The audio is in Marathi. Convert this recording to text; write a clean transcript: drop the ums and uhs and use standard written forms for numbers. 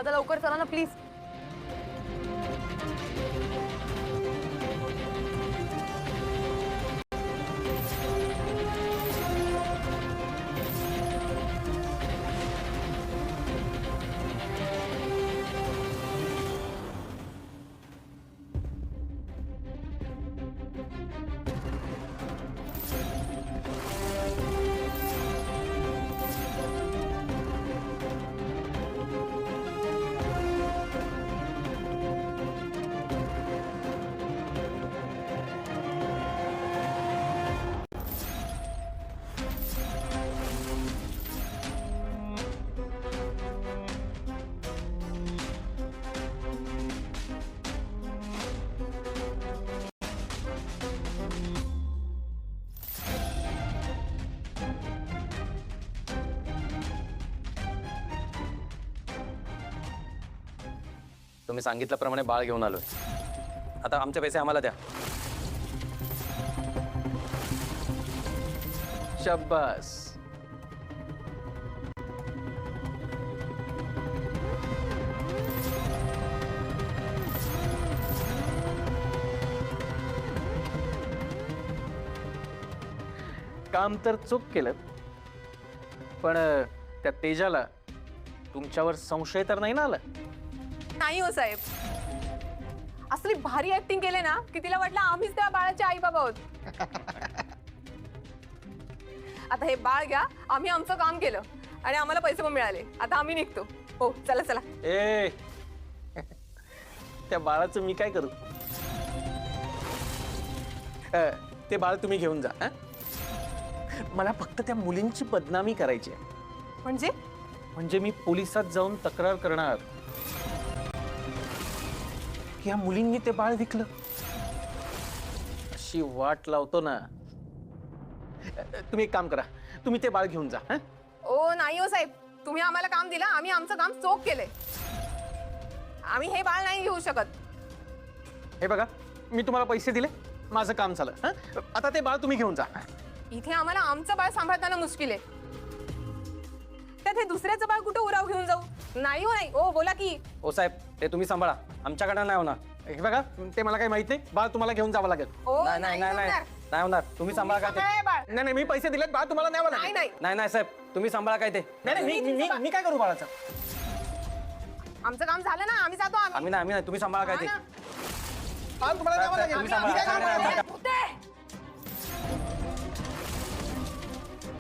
दादा लवकर चला ना प्लीज. तुम्ही सांगितल्याप्रमाणे बाळ घेऊन आलोय. आता आमचे पैसे आम्हाला द्या. शाबास. काम तर चूक केलं, पण त्या तेजाला तुमच्यावर संशय तर नाही ना आला? नाही हो साहेब, असली भारी ऍक्टिंग केले ना की तिला वाटलं आम्हीच त्या बाळाचे आई बाबा आहोत. आता हे बाळ घ्या, आम्ही आमचं काम केलं आणि आम्हाला पैसे पण मिळाले. आता आम्ही निघतो. हो चला चला. ए त्या बाळाचं मी काय करू? ते बाळ तुम्ही घेऊन जा. मला फक्त त्या मुलींची बदनामी करायची आहे. म्हणजे मी पोलिसात जाऊन तक्रार करणार की या मुलींनी ते बाळ विकलं. अशी वाट लावतो ना. तुम्ही एक काम करा, तुम्ही ते बाळ घेऊन जा. ओ नाही हो साहेब, तुम्ही आम्हाला काम दिलं, आम्ही आमचं काम चोख केलंय. आम्ही हे बाळ नाही घेऊ शकत. हे बघा, मी तुम्हाला पैसे दिले, माझं काम झालं. आता ते बाळ तुम्ही घेऊन जा. इथे आम्हाला आमचं बाळ सांभाळताना मुश्किल आहे, त्यात हे दुसऱ्याचं बाळ कुठं उराव घेऊन जाऊ? नाही हो नाही. ओ बोला की. ओ साहेब, ते तुम्ही सांभाळा, आमच्याकडे नाही होणार. हे बघा, ते मला काही माहित नाही. बाळ तुम्हाला घेऊन जावं लागेल. ओ नाही नाही नाही नाही होणार. नाही होणार. तुम्ही सांभाळा काय ते. सांभाळा बाळ. नाही नाही, मी पैसे दिलेत, बाळ तुम्हाला न्यावं नाही लागेल. नाही नाही नाही साहेब, तुम्ही सांभाळा काय ते. नाही मी काय करू बाळाचं? आमचं काम झालं ना, आम्ही जातो. आम्ही नाही तुम्ही सांभाळा काय ते. हा ना. बाळ तुम्हाला न्यावं लागेल. तुम्ही मी काय करू सांभाळा. बाळाचं?